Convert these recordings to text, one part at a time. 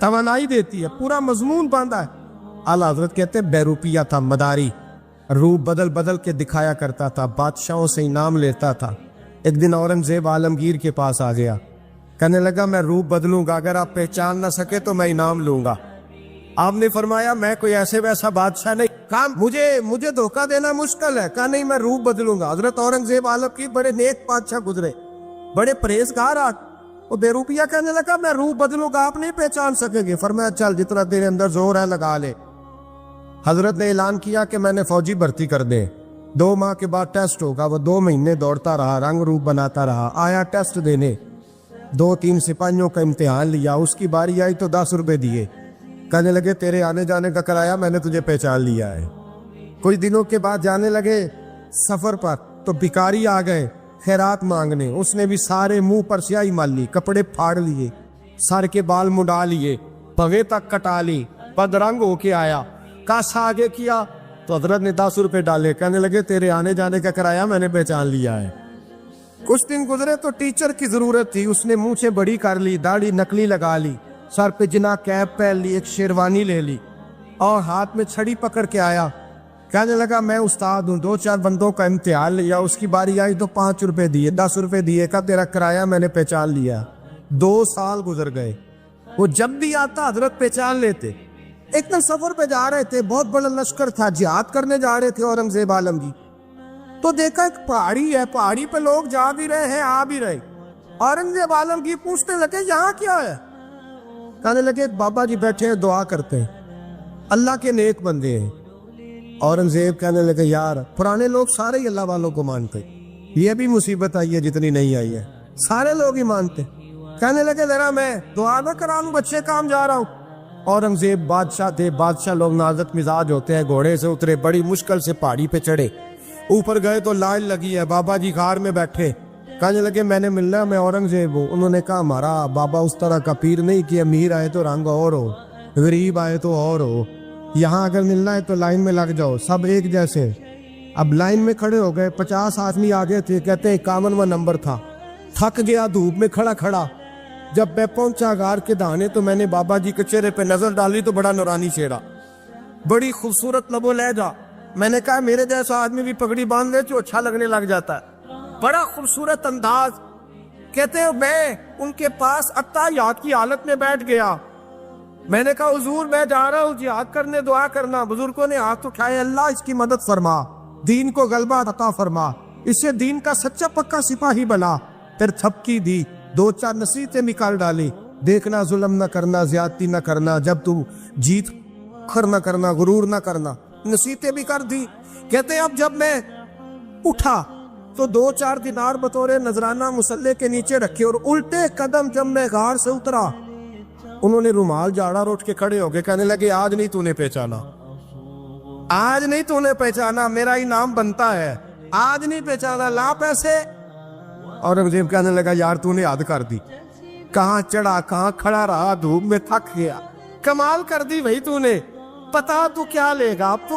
توانائی دیتی ہے, پورا مضمون باندھا ہے. اعلیٰ حضرت کہتے ہیں بہروپیہ تھا, مداری, روپ بدل بدل کے دکھایا کرتا تھا, بادشاہوں سے انعام لیتا تھا. ایک دن اورنگزیب عالمگیر کے پاس آ گیا, کہنے لگا میں روپ بدلوں گا, اگر آپ پہچان نہ سکے تو میں انعام لوں گا. آپ نے فرمایا میں کوئی ایسے ویسا بادشاہ نہیں, کہا مجھے دھوکہ دینا مشکل ہے. کہا نہیں میں روپ بدلوں گا. حضرت اورنگزیب عالمگیر بڑے نیک بادشاہ گزرے, بڑے پرہیزگار. وہ بہروپیہ کہنے لگا میں روپ بدلوں گا, آپ نہیں پہچان سکیں گے. فرمایا چل جتنا تیرے اندر زور ہے لگا لے. حضرت نے اعلان کیا کہ میں نے فوجی بھرتی کر دے, 2 ماہ کے بعد ٹیسٹ ہوگا. وہ 2 مہینے دوڑتا رہا, رنگ روپ بناتا رہا, آیا ٹیسٹ دینے, 2-3 سپاہیوں کا امتحان لیا. اس کی باری آئی تو 10 روپے دیے, کہنے لگے تیرے آنے جانے کا کرایہ میں نے تجھے پہچان لیا ہے. کچھ دنوں کے بعد جانے لگے سفر پر, تو بھکاری آ گئے خیرات مانگنے. اس نے بھی سارے منہ پر سیاہی مال لی, کپڑے پھاڑ لیے, سر کے بال مڈا لیے, پگے تک کٹا لی, بدرنگ ہو کے آیا. کاسا آگے کیا تو حضرت نے 10 روپے ڈالے, کہنے لگے تیرے آنے جانے کا کرایہ میں نے پہچان لیا ہے. کچھ دن گزرے تو ٹیچر کی ضرورت تھی. اس نے مونچھیں بڑی کر لی, داڑھی نکلی لگا لی, سر پہ جنا کیپ پہن لی, ایک شیروانی لے لی اور ہاتھ میں چھڑی پکڑ کے آیا. کہنے لگا میں استاد ہوں, 2-4 بندوں کا امتحان لیا, اس کی باری آئی تو 5 روپے دیے, 10 روپے دیے, کہا تیرا کرایہ میں نے پہچان لیا. 2 سال گزر گئے. وہ جب بھی آتا حضرت پہچان لیتے. ایک دن سفر پہ جا رہے تھے, بہت بڑا لشکر تھا, جہاد کرنے جا رہے تھے اورنگزیب عالمگیر. تو دیکھا ایک پہاڑی ہے, پہاڑی پہ لوگ جا بھی رہے ہیں آ بھی رہے. اورنگزیب عالمگیر پوچھنے لگے یہاں کیا ہے؟ کہنے لگے بابا جی بیٹھے ہیں دعا کرتے ہیں, اللہ کے نیک بندے ہیں. اورنگزیب کہنے لگے یار پرانے لوگ سارے ہی اللہ والوں کو مانتے, یہ بھی مصیبت آئی ہے جتنی نہیں آئی ہے, سارے لوگ ہی مانتے. کہنے لگے ذرا میں دعا نہ کراؤں, بچے کام جا رہا ہوں. اورنگزیب بادشاہ تھے, بادشاہ لوگ نازک مزاج ہوتے ہیں. گھوڑے سے اترے, بڑی مشکل سے پہاڑی پہ چڑھے, اوپر گئے تو لائن لگی ہے, بابا جی غار میں بیٹھے. کہنے لگے میں نے ملنا, میں اورنگزیب ہوں. انہوں نے کہا ہمارا بابا اس طرح کا پیر نہیں کہ امیر آئے تو رنگ اور ہو, غریب آئے تو اور ہو, یہاں اگر ملنا ہے تو لائن میں لگ جاؤ, سب ایک جیسے. اب لائن میں کھڑے ہو گئے, 50 آدمی آگے تھے, کہتے ہیں 51واں نمبر تھا. تھک گیا دھوپ میں کھڑا کھڑا. جب میں پہنچا غار کے دہانے تو میں نے بابا جی کے چہرے پہ نظر ڈالی تو بڑا نورانی چہرہ, بڑی خوبصورت لب و لہجہ. میں نے کہا میرے جیسا آدمی بھی پگڑی باندھ لے تو اچھا لگنے لگ جاتا ہے, بڑا خوبصورت انداز. کہتے ہیں میں ان کے پاس اتحیات کی حالت میں بیٹھ گیا. میں نے کہا حضور میں جا رہا ہوں جہاد کرنے, دعا کرنا. بزرگوں نے ہاتھ اٹھائے, اللہ اس کی مدد فرما, دین کو غلبہ عطا فرما, اسے دین کا سچا پکا سپاہی بنا. پھر تھپکی دی, 2-4 نصیحتیں نکال ڈالی, دیکھنا ظلم نہ کرنا, زیادتی نہ کرنا, جب تم جیت کر نہ کرنا, غرور نہ کرنا, نصیحتیں بھی کر دی. کہتے ہیں اب جب میں اٹھا تو 2-4 دینار بطور نذرانہ مسلح کے نیچے رکھے, اور الٹے قدم جب میں غار سے اترا انہوں نے رومال جاڑا اور اٹھ کے کھڑے ہو گئے. کہنے لگے آج نہیں تو نے پہچانا, آج نہیں تو نے پہچانا, میرا انعام بنتا ہے, آج نہیں پہچانا, لا پیسے. اورنگزیب کہنے لگا یار تو نے حد کر دی, کہاں چڑھا کہاں کھڑا رہا, دھوپ میں تھک گیا, کمال کر دی بھائی تو نے. پتا تو کیا لے گا, اب تو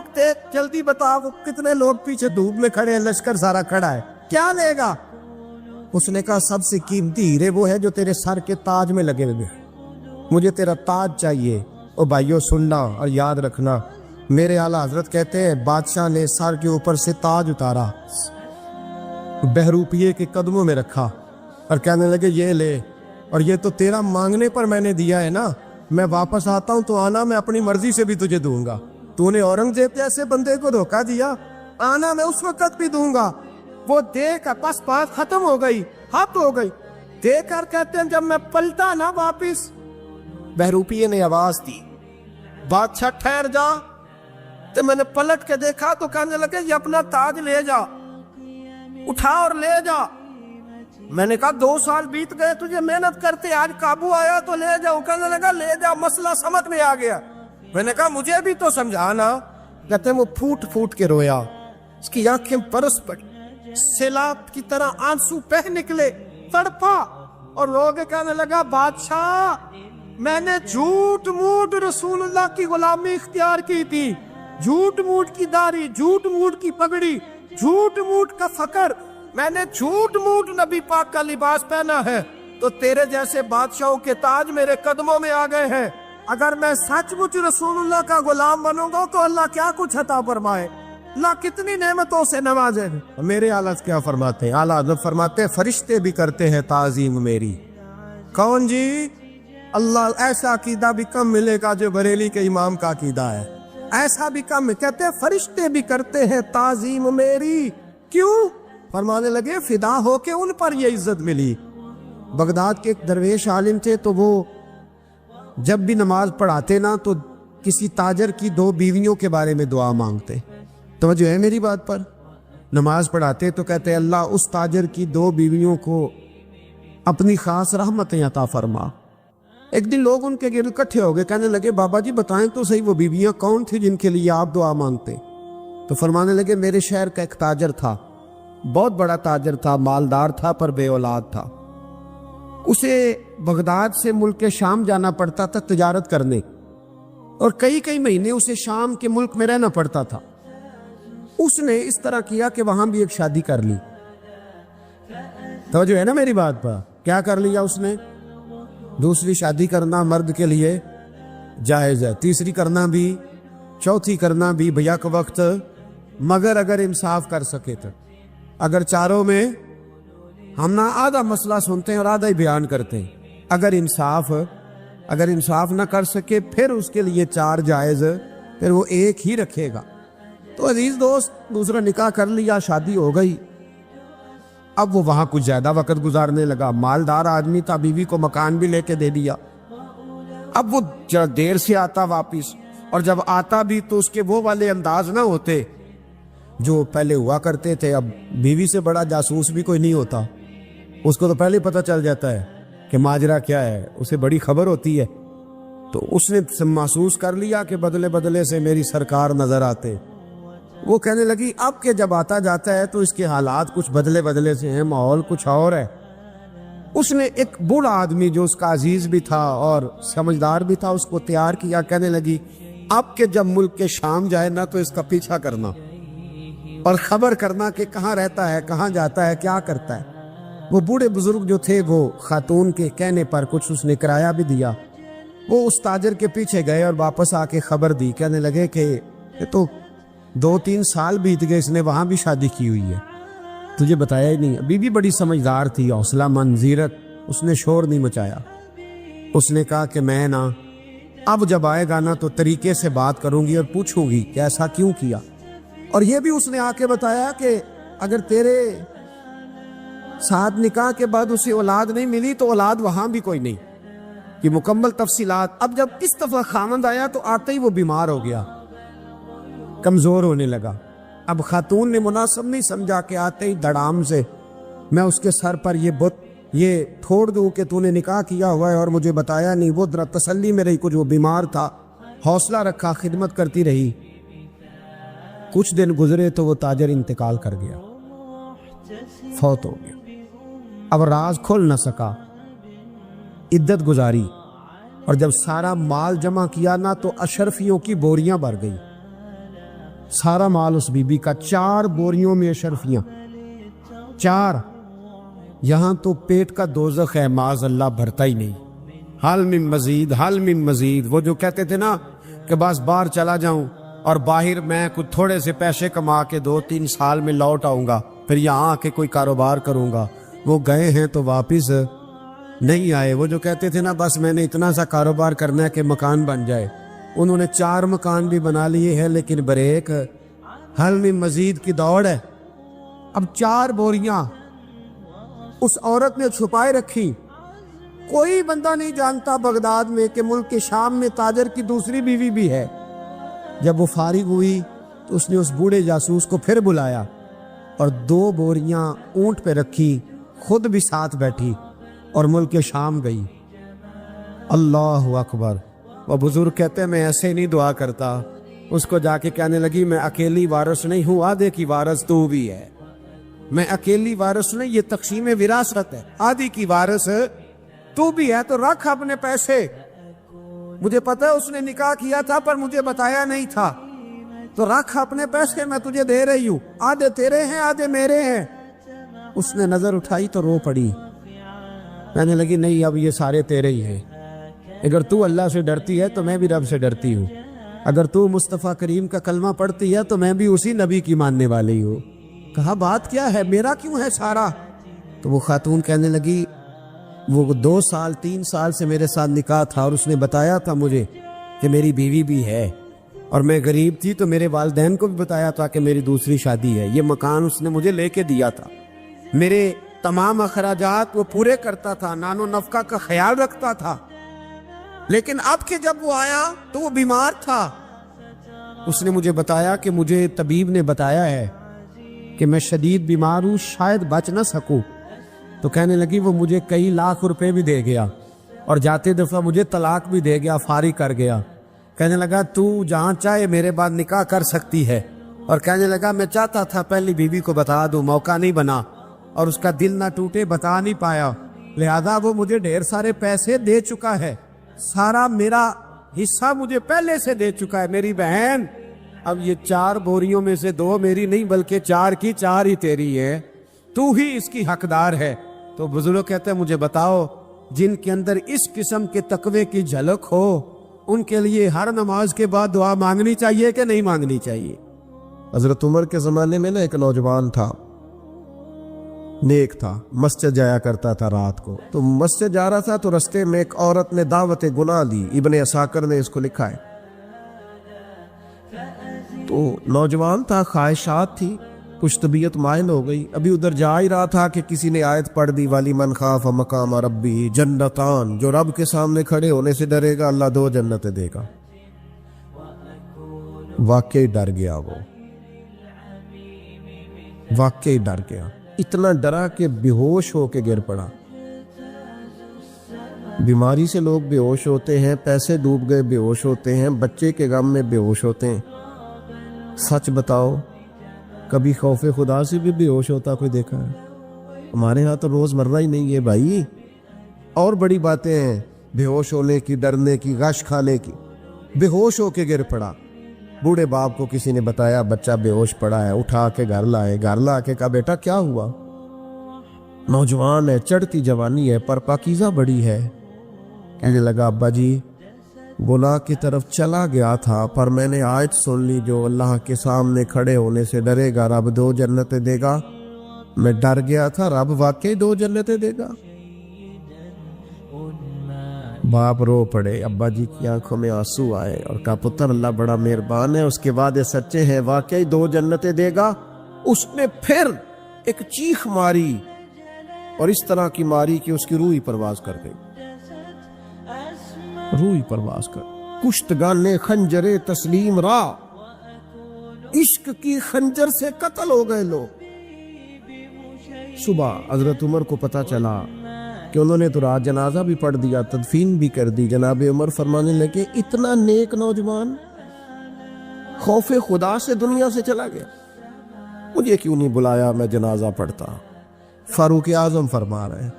جلدی بتا, وہ کتنے لوگ پیچھے دھوپ میں کھڑے ہیں, لشکر سارا کھڑا ہے, کیا لے گا؟ اس نے کہا سب سے قیمتی ہیرے وہ ہے جو تیرے سر کے تاج میں لگے ہوئے, مجھے تیرا تاج چاہیے. او بھائیو سننا اور یاد رکھنا, میرے اعلیٰ حضرت کہتے ہیں بادشاہ نے سر کے اوپر سے تاج اتارا, بہروپیے کے قدموں میں رکھا اور کہنے لگے یہ لے, اور یہ تو تیرا مانگنے پر میں نے دیا ہے نا, میں واپس آتا ہوں تو آنا, میں اپنی مرضی سے بھی تجھے دوں گا. تو نے اورنگزیب جیسے بندے کو دھوکہ دیا, آنا میں اس وقت بھی دوں گا. وہ دے کر بس بات ختم ہو گئی, حد ہو گئی. دے کر کہتے ہیں جب میں پلٹا نا واپس, بہروپیے نے آواز دی بادشاہ ٹھہر جا. تو میں نے پلٹ کے دیکھا تو کہنے لگے یہ اپنا تاج لے جا, اٹھا اور لے جا. میں نے کہا 2 سال بیت گئے تجھے محنت کرتے, آج قابو آیا تو لے جاؤ. کہنے لگا لے جا, مسئلہ سمجھ میں آ گیا. میں نے کہا مجھے بھی تو سمجھانا. کہتے ہیں وہ پھوٹ پھوٹ کے رویا, اس کی آنکھیں برس پڑی, سیلاب کی طرح آنسو بہہ نکلے, تڑپا. اور لوگ کہنے لگا بادشاہ میں نے جھوٹ موٹ رسول اللہ کی غلامی اختیار کی تھی, جھوٹ موٹ کی داڑھی, جھوٹ موٹ کی پگڑی, جھوٹ موٹ کا فقر, میں نے جھوٹ موٹ نبی پاک کا لباس پہنا ہے, تو تیرے جیسے بادشاہوں کے تاج میرے قدموں میں آ گئے ہیں. اگر میں سچ مچ رسول اللہ کا غلام بنوں گا تو اللہ کیا کچھ عطا فرمائے، اللہ کتنی نعمتوں سے نوازے۔ میرے اعلیٰ کیا فرماتے ہیں؟ اعلیٰ حضرت فرماتے ہیں فرشتے بھی کرتے ہیں تعظیم میری۔ کون جی؟ اللہ ایسا عقیدہ بھی کم ملے گا جو بریلی کے امام کا عقیدہ ہے، ایسا بھی کم۔ کہتے ہیں فرشتے بھی کرتے ہیں تعظیم میری۔ کیوں؟ فرمانے لگے فدا ہو کے ان پر یہ عزت ملی۔ بغداد کے ایک درویش عالم تھے، تو وہ جب بھی نماز پڑھاتے نا تو کسی تاجر کی 2 بیویوں کے بارے میں دعا مانگتے۔ توجہ ہے میری بات پر؟ نماز پڑھاتے تو کہتے اللہ اس تاجر کی 2 بیویوں کو اپنی خاص رحمتیں عطا فرما۔ ایک دن لوگ ان کے گرد اکٹھے ہو گئے، کہنے لگے بابا جی بتائیں تو صحیح وہ بیویاں کون تھی جن کے لیے آپ دعا مانگتے؟ تو فرمانے لگے میرے شہر کا ایک تاجر تھا، بہت بڑا تاجر تھا، مالدار تھا پر بے اولاد تھا۔ اسے بغداد سے ملک شام جانا پڑتا تھا تجارت کرنے، اور کئی مہینے اسے شام کے ملک میں رہنا پڑتا تھا۔ اس نے اس طرح کیا کہ وہاں بھی ایک شادی کر لی۔ توجہ ہے نا میری بات پر؟ کیا کر لیا اس نے؟ دوسری شادی کرنا مرد کے لیے جائز ہے، تیسری کرنا بھی، چوتھی کرنا بھی بھیا کے وقت، مگر اگر انصاف کر سکے تو۔ اگر چاروں میں ہم نہ آدھا مسئلہ سنتے ہیں اور آدھا ہی بیان کرتے ہیں، اگر انصاف نہ کر سکے پھر اس کے لیے 4 جائز، پھر وہ ایک ہی رکھے گا۔ تو عزیز دوست دوسرا نکاح کر لیا، شادی ہو گئی۔ اب وہ وہاں کچھ زیادہ وقت گزارنے لگا، مالدار آدمی تھا، بیوی کو مکان بھی لے کے دے دیا۔ اب وہ دیر سے آتا واپس، اور جب آتا بھی تو اس کے وہ والے انداز نہ ہوتے جو پہلے ہوا کرتے تھے۔ اب بیوی سے بڑا جاسوس بھی کوئی نہیں ہوتا، اس کو تو پہلے پتہ چل جاتا ہے کہ ماجرا کیا ہے، اسے بڑی خبر ہوتی ہے۔ تو اس نے محسوس کر لیا کہ بدلے بدلے سے میری سرکار نظر آتے۔ وہ کہنے لگی اب کہ جب آتا جاتا ہے تو اس کے حالات کچھ بدلے بدلے سے ہیں، ماحول کچھ اور ہے۔ اس نے ایک بوڑھا آدمی جو اس کا عزیز بھی تھا اور سمجھدار بھی تھا اس کو تیار کیا، کہنے لگی اب کہ جب ملک کے شام جائے نا تو اس کا پیچھا کرنا اور خبر کرنا کہ کہاں رہتا ہے، کہاں جاتا ہے، کیا کرتا ہے۔ وہ بوڑھے بزرگ جو تھے وہ خاتون کے کہنے پر کچھ اس نے کرایہ بھی دیا۔ وہ اس تاجر کے پیچھے گئے اور واپس آ کے خبر دی، کہنے لگے کہ یہ تو 2-3 سال بیت گئے، اس نے وہاں بھی شادی کی ہوئی ہے، تجھے بتایا ہی نہیں۔ بی بی بڑی سمجھدار تھی، حوصلہ مند، زیرک، اس نے شور نہیں مچایا۔ اس نے کہا کہ میں نا اب جب آئے گا نا تو طریقے سے بات کروں گی اور پوچھوں گی کہ ایسا کیوں کیا۔ اور یہ بھی اس نے آ کے بتایا کہ اگر تیرے ساتھ نکاح کے بعد اسے اولاد نہیں ملی تو اولاد وہاں بھی کوئی نہیں، یہ مکمل تفصیلات۔ اب جب اس دفعہ خامند آیا تو آتے ہی وہ بیمار ہو گیا، کمزور ہونے لگا۔ اب خاتون نے مناسب نہیں سمجھا کہ آتے ہی دڑام سے میں اس کے سر پر یہ بت یہ تھوڑ دوں کہ تو نے نکاح کیا ہوا ہے اور مجھے بتایا نہیں۔ وہ ذرا تسلی میں رہی، کچھ وہ بیمار تھا، حوصلہ رکھا، خدمت کرتی رہی۔ کچھ دن گزرے تو وہ تاجر انتقال کر گیا، فوت ہو گیا۔ اب راز کھل نہ سکا، عدت گزاری، اور جب سارا مال جمع کیا نا تو اشرفیوں کی بوریاں بھر گئی۔ سارا مال اس بی بی کا، 4 بوریوں میں اشرفیاں، 4۔ یہاں تو پیٹ کا دوزخ ہے، معاذ اللہ بھرتا ہی نہیں۔ حل من مزید، حل من مزید۔ وہ جو کہتے تھے نا کہ بس باہر چلا جاؤں اور باہر میں کچھ تھوڑے سے پیسے کما کے 2-3 سال میں لوٹ آؤں گا، پھر یہاں آ کے کوئی کاروبار کروں گا، وہ گئے ہیں تو واپس نہیں آئے۔ وہ جو کہتے تھے نا بس میں نے اتنا سا کاروبار کرنا ہے کہ مکان بن جائے، انہوں نے 4 مکان بھی بنا لیے ہیں، لیکن بریک حل من مزید کی دوڑ ہے۔ اب 4 بوریاں اس عورت نے چھپائے رکھی، کوئی بندہ نہیں جانتا بغداد میں کہ ملک کے شام میں تاجر کی دوسری بیوی بھی ہے۔ جب وہ فارغ ہوئی تو اس نے اس بوڑھے جاسوس کو پھر بلایا اور 2 بوریاں اونٹ پہ رکھی، خود بھی ساتھ بیٹھی اور ملک شام گئی۔ اللہ اکبر۔ وہ بزرگ کہتے ہیں میں ایسے نہیں دعا کرتا۔ اس کو جا کے کہنے لگی میں اکیلی وارث نہیں ہوں، آدھے کی وارث تو بھی ہے۔ میں اکیلی وارث نہیں، یہ تقسیم وراثت ہے، آدھی کی وارث تو بھی ہے، تو رکھ اپنے پیسے۔ مجھے پتہ ہے اس نے نکاح کیا تھا پر مجھے بتایا نہیں تھا، تو رکھ اپنے پیسے، میں تجھے دے رہی ہوں، آدھے تیرے ہیں آدھے میرے ہیں۔ اس نے نظر اٹھائی تو رو پڑی، کہنے لگی نہیں اب یہ سارے تیرے ہی ہیں۔ اگر تو اللہ سے ڈرتی ہے تو میں بھی رب سے ڈرتی ہوں، اگر تو مصطفیٰ کریم کا کلمہ پڑھتی ہے تو میں بھی اسی نبی کی ماننے والی ہوں۔ کہا بات کیا ہے، میرا کیوں ہے سارا؟ تو وہ خاتون کہنے لگی وہ 2 سال 3 سال سے میرے ساتھ نکاح تھا اور اس نے بتایا تھا مجھے کہ میری بیوی بھی ہے، اور میں غریب تھی تو میرے والدین کو بھی بتایا تھا کہ میری دوسری شادی ہے۔ یہ مکان اس نے مجھے لے کے دیا تھا، میرے تمام اخراجات وہ پورے کرتا تھا، نان و نفقہ کا خیال رکھتا تھا، لیکن اب کہ جب وہ آیا تو وہ بیمار تھا۔ اس نے مجھے بتایا کہ مجھے طبیب نے بتایا ہے کہ میں شدید بیمار ہوں، شاید بچ نہ سکوں۔ تو کہنے لگی وہ مجھے کئی لاکھ روپے بھی دے گیا اور جاتے دفعہ مجھے طلاق بھی دے گیا، فارغ کر گیا۔ کہنے لگا تو جہاں چاہے میرے بعد نکاح کر سکتی ہے، اور کہنے لگا میں چاہتا تھا پہلی بیوی کو بتا دوں، موقع نہیں بنا اور اس کا دل نہ ٹوٹے، بتا نہیں پایا، لہذا وہ مجھے ڈھیر سارے پیسے دے چکا ہے، سارا میرا حصہ مجھے پہلے سے دے چکا ہے۔ میری بہن اب یہ 4 بوریوں میں سے 2 میری نہیں بلکہ 4 کی 4 ہی تیری ہے، تو ہی اس کی حقدار ہے۔ تو بزرگ کہتے ہیں مجھے بتاؤ جن کے اندر اس قسم کے تقوی کی جھلک ہو ان کے لیے ہر نماز کے بعد دعا مانگنی چاہیے کہ نہیں مانگنی چاہیے؟ حضرت عمر کے زمانے میں نا ایک نوجوان تھا، نیک تھا، مسجد جایا کرتا تھا رات کو۔ تو مسجد جا رہا تھا تو رستے میں ایک عورت نے دعوت گناہ دی، ابن عساکر نے اس کو لکھا ہے۔ تو نوجوان تھا، خواہشات تھی، کچھ طبیعت مائل ہو گئی، ابھی ادھر جا ہی رہا تھا کہ کسی نے آیت پڑھ دی والی من خاف مقام ربی جنتان، جو رب کے سامنے کھڑے ہونے سے ڈرے گا اللہ 2 جنتیں دے گا۔ واقعی ڈر گیا، وہ واقعی ڈر گیا، اتنا ڈرا کہ بے ہوش ہو کے گر پڑا۔ بیماری سے لوگ بے ہوش ہوتے ہیں، پیسے ڈوب گئے بے ہوش ہوتے ہیں، بچے کے غم میں بے ہوش ہوتے ہیں۔ سچ بتاؤ کبھی خوف خدا سے بھی بے ہوش ہوتا کوئی دیکھا ہے؟ ہمارے ہاں تو روز مرہ ہی نہیں ہے بھائی، اور بڑی باتیں ہیں بے ہوش ہونے کی، ڈرنے کی، غش کھانے کی۔ بے ہوش ہو کے گر پڑا، بوڑھے باپ کو کسی نے بتایا بچہ بے ہوش پڑا ہے، اٹھا کے گھر لائے، گھر لا کے کہا بیٹا کیا ہوا؟ نوجوان ہے، چڑھتی جوانی ہے پر پاکیزہ بڑی ہے۔ کہنے لگا ابا جی گناہ کی طرف چلا گیا تھا، پر میں نے آیت سن لی جو اللہ کے سامنے کھڑے ہونے سے ڈرے گا رب 2 جنتیں دے گا، میں ڈر گیا تھا، رب واقعی 2 جنتیں دے گا۔ باپ رو پڑے، ابا جی کی آنکھوں میں آنسو آئے اور کہا پتر اللہ بڑا مہربان ہے، اس کے وعدے سچے ہیں، واقعی 2 جنتیں دے گا۔ اس نے پھر ایک چیخ ماری اور اس طرح کی ماری کہ اس کی روح ہی پرواز کر گئی، روح ہی پرواز کر۔ کشتگانے خنجر تسلیم را، عشق کی خنجر سے قتل ہو گئے لوگ۔ صبح حضرت عمر کو پتہ چلا کہ انہوں نے تو رات جنازہ بھی پڑھ دیا، تدفین بھی کر دی۔ جناب عمر فرمانے لگے اتنا نیک نوجوان خوف خدا سے دنیا سے چلا گیا، مجھے کیوں نہیں بلایا میں جنازہ پڑھتا؟ فاروق اعظم فرما رہے ہیں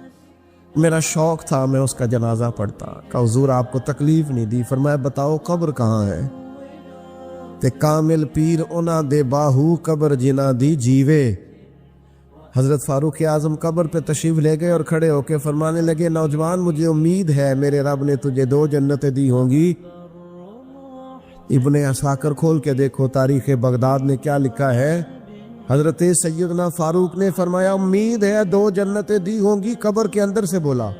میرا شوق تھا میں اس کا جنازہ پڑھتا۔ کہا حضور آپ کو تکلیف نہیں دی؟ فرمایا بتاؤ قبر کہاں ہے؟ تے کامل پیر اونا دے باہو قبر جنا دی جیوے۔ حضرت فاروق اعظم قبر پہ تشریف لے گئے اور کھڑے ہو کے فرمانے لگے نوجوان مجھے امید ہے میرے رب نے تجھے 2 جنتیں دی ہوں گی۔ ابن عساکر کھول کے دیکھو تاریخ بغداد نے کیا لکھا ہے۔ حضرت سیدنا فاروق نے فرمایا امید ہے 2 جنتیں دی ہوں گی، قبر کے اندر سے بولا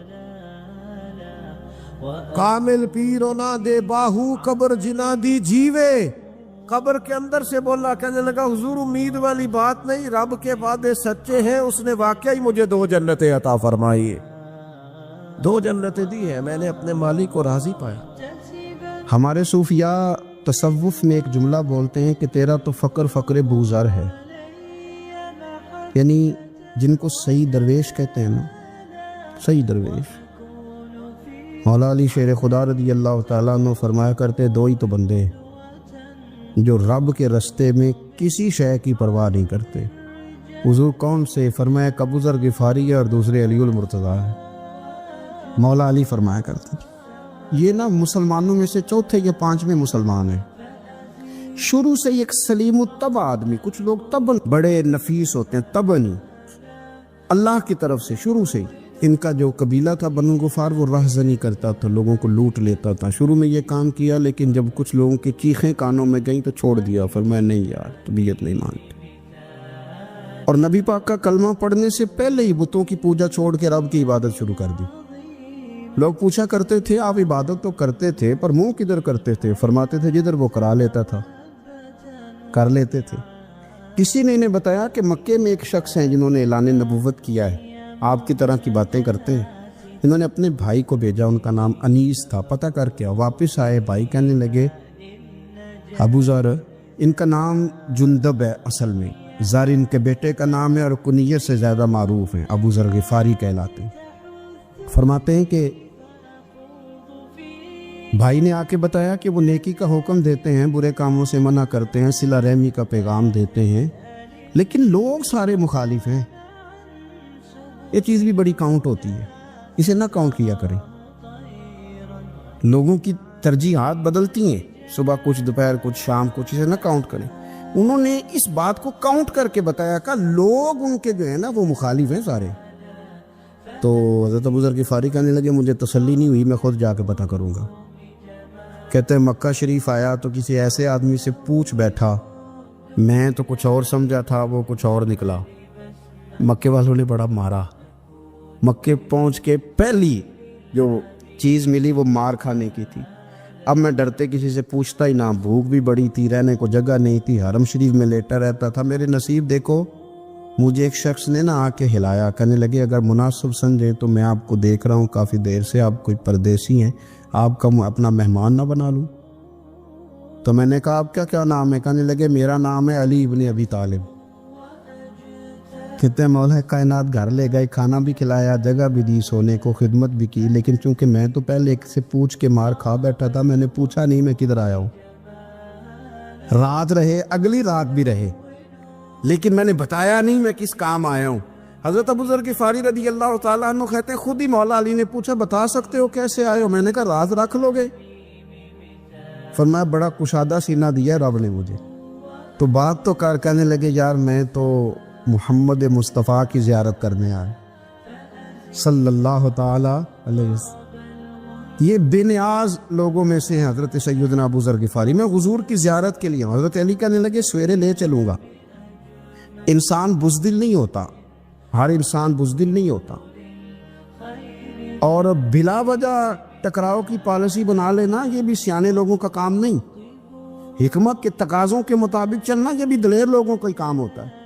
کامل پیرو نہ دے باہو قبر جنا دی جیوے، قبر کے اندر سے بولا۔ کہنے لگا حضور امید والی بات نہیں، رب کے وعدے سچے ہیں، اس نے واقعی مجھے 2 جنتیں عطا فرمائی، 2 جنتیں دی ہیں، میں نے اپنے مالک کو راضی پایا۔ ہمارے صوفیاء تصوف میں ایک جملہ بولتے ہیں کہ تیرا تو فقر فقر بوزر ہے، یعنی جن کو صحیح درویش کہتے ہیں نا، صحیح درویش۔ مولا علی شیر خدا رضی اللہ تعالیٰ عنہ فرمایا کرتے 2 ہی تو بندے ہیں جو رب کے رستے میں کسی شے کی پرواہ نہیں کرتے۔ حضور کون سے؟ فرمایا ابو ذر غفاری ہے اور دوسرے علی المرتضیٰ ہے۔ مولا علی فرمایا کرتے یہ نا مسلمانوں میں سے 4تھے یا 5ویں مسلمان ہیں، شروع سے ایک سلیم الطبع آدمی، کچھ لوگ طبع بڑے نفیس ہوتے ہیں، طبع نہیں، اللہ کی طرف سے شروع سے ہی ان کا جو قبیلہ تھا بنو غفار وہ رہزنی کرتا تھا، لوگوں کو لوٹ لیتا تھا۔ شروع میں یہ کام کیا، لیکن جب کچھ لوگوں کی چیخیں کانوں میں گئیں تو چھوڑ دیا، فرمایا نہیں یار طبیعت نہیں مانتی۔ اور نبی پاک کا کلمہ پڑھنے سے پہلے ہی بتوں کی پوجا چھوڑ کے رب کی عبادت شروع کر دی۔ لوگ پوچھا کرتے تھے آپ عبادت تو کرتے تھے پر منہ کدھر کرتے تھے؟ فرماتے تھے جدھر وہ کرا لیتا تھا کر لیتے تھے۔ کسی نے انہیں بتایا کہ مکے میں ایک شخص ہیں جنہوں نے اعلان نبوت کیا ہے، آپ کی طرح کی باتیں کرتے ہیں۔ انہوں نے اپنے بھائی کو بھیجا، ان کا نام انیس تھا، پتہ کر کے واپس آئے۔ بھائی کہنے لگے ابو ذر، ان کا نام جندب ہے، اصل میں ذر ان کے بیٹے کا نام ہے اور کنیت سے زیادہ معروف ہیں، ابو ذر غفاری کہلاتے ہیں۔ فرماتے ہیں کہ بھائی نے آ کے بتایا کہ وہ نیکی کا حکم دیتے ہیں، برے کاموں سے منع کرتے ہیں، صلہ رحمی کا پیغام دیتے ہیں، لیکن لوگ سارے مخالف ہیں۔ یہ چیز بھی بڑی کاؤنٹ ہوتی ہے، اسے نہ کاؤنٹ کیا کریں۔ لوگوں کی ترجیحات بدلتی ہیں، صبح کچھ، دوپہر کچھ، شام کچھ، اسے نہ کاؤنٹ کریں۔ انہوں نے اس بات کو کاؤنٹ کر کے بتایا کہ لوگ ان کے جو ہے نا وہ مخالف ہیں سارے۔ تو حضرت ابو ذر غفاری کہنے لگے مجھے تسلی نہیں ہوئی، میں خود جا کے پتہ کروں گا۔ کہتے ہیں مکہ شریف آیا تو کسی ایسے آدمی سے پوچھ بیٹھا، میں تو کچھ اور سمجھا تھا، وہ کچھ اور نکلا۔ مکے والوں نے بڑا مارا۔ مکے پہنچ کے پہلی جو چیز ملی وہ مار کھانے کی تھی۔ اب میں ڈرتے کسی سے پوچھتا ہی نہ، بھوک بھی بڑی تھی، رہنے کو جگہ نہیں تھی، حرم شریف میں لیٹا رہتا تھا۔ میرے نصیب دیکھو، مجھے ایک شخص نے نہ آ کے ہلایا، کہنے لگے اگر مناسب سمجھے تو میں آپ کو دیکھ رہا ہوں کافی دیر سے، آپ کوئی پردیسی ہیں، آپ کا اپنا مہمان نہ بنا لوں؟ تو میں نے کہا آپ کا کیا نام ہے؟ کہنے لگے میرا نام ہے علی ابن ابی طالب۔ کہتے ہیں مولا کائنات گھر لے گئے، کھانا بھی کھلایا، جگہ بھی دی، سونے کو خدمت بھی کی، لیکن چونکہ میں تو پہلے ایک سے پوچھ کے مار کھا بیٹھا تھا، میں نے پوچھا نہیں میں کدھر آیا ہوں۔ رات رہے، اگلی رات بھی رہے، لیکن میں نے بتایا نہیں میں کس کام آیا ہوں۔ حضرت ابو ذر غفاری رضی اللہ تعالیٰ عنہ کہتے ہیں خود ہی مولا علی نے پوچھا بتا سکتے ہو کیسے آئے ہو؟ میں نے کہا راز رکھ لو گے؟ فرمایا بڑا کشادہ سینہ دیا رب نے مجھے۔ تو بات تو کہنے لگے یار میں تو محمد مصطفیٰ کی زیارت کرنے آئے صلی اللہ تعالیٰ علیہ وسلم۔ یہ بے نیاز لوگوں میں سے ہیں حضرت سیدنا ابو ذر غفاری۔ میں حضور کی زیارت کے لیے ہوں۔ حضرت علی کہنے لگے سویرے لے چلوں گا۔ انسان بزدل نہیں ہوتا، ہر انسان بزدل نہیں ہوتا، اور بلا وجہ ٹکراؤ کی پالیسی بنا لینا یہ بھی سیانے لوگوں کا کام نہیں۔ حکمت کے تقاضوں کے مطابق چلنا یہ بھی دلیر لوگوں کا ہی کام ہوتا ہے۔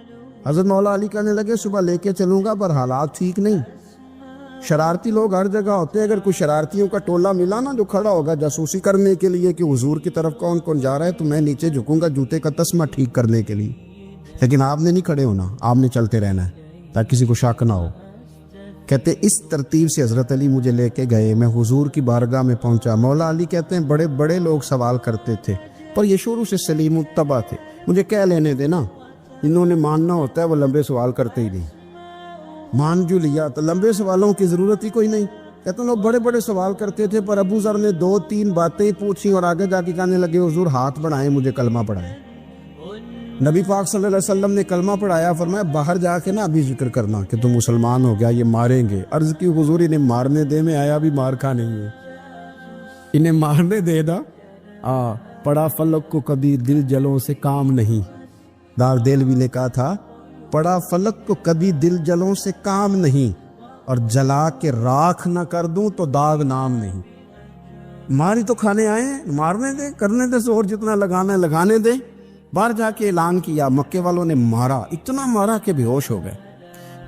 حضرت مولا علی کہنے لگے صبح لے کے چلوں گا پر حالات ٹھیک نہیں، شرارتی لوگ ہر جگہ ہوتے ہیں۔ اگر کوئی شرارتیوں کا ٹولہ ملا نا جو کھڑا ہوگا جاسوسی کرنے کے لیے کہ حضور کی طرف کون کون جا رہا ہے، تو میں نیچے جھکوں گا جوتے کا تسمہ ٹھیک کرنے کے لیے، لیکن آپ نے نہیں کھڑے ہونا، آپ نے چلتے رہنا ہے تاکہ کسی کو شک نہ ہو۔ کہتے اس ترتیب سے حضرت علی مجھے لے کے گئے، میں حضور کی بارگاہ میں پہنچا۔ مولا علی کہتے ہیں بڑے بڑے لوگ سوال کرتے تھے پر یہ شروع سے سلیم الطبع تھے، مجھے کہہ لینے دینا، انہوں نے ماننا ہوتا ہے وہ لمبے سوال کرتے ہی نہیں۔ مان جو لیا تو لمبے سوالوں کی ضرورت ہی کوئی نہیں۔ کہتے ہیں لوگ بڑے بڑے سوال کرتے تھے پر ابو ذر نے 2-3 باتیں پوچھی اور آگے جا کے کہنے لگے حضور ہاتھ بڑھائیں مجھے کلمہ پڑھائیں۔ نبی پاک صلی اللہ علیہ وسلم نے کلمہ پڑھایا، فرمایا باہر جا کے نا ابھی ذکر کرنا کہ تم مسلمان ہو گیا، یہ ماریں گے۔ عرض کی حضور انہیں مارنے دے، میں آیا بھی مار کھانے ہے، انہیں مارنے دے نا۔ پڑا فلک کو کبھی دل جلوں سے کام نہیں، دار دلوی نے کہا تھا پڑا فلک کو کبھی دل جلوں سے کام نہیں، اور جلا کے راکھ نہ کر دوں تو داغ نام نہیں۔ ماری تو کھانے آئے ہیں، مارنے دے، کرنے دے زور جتنا لگانا ہے لگانے دے۔ باہر جا کے اعلان کیا، مکے والوں نے مارا، اتنا مارا کہ بے ہوش ہو گئے۔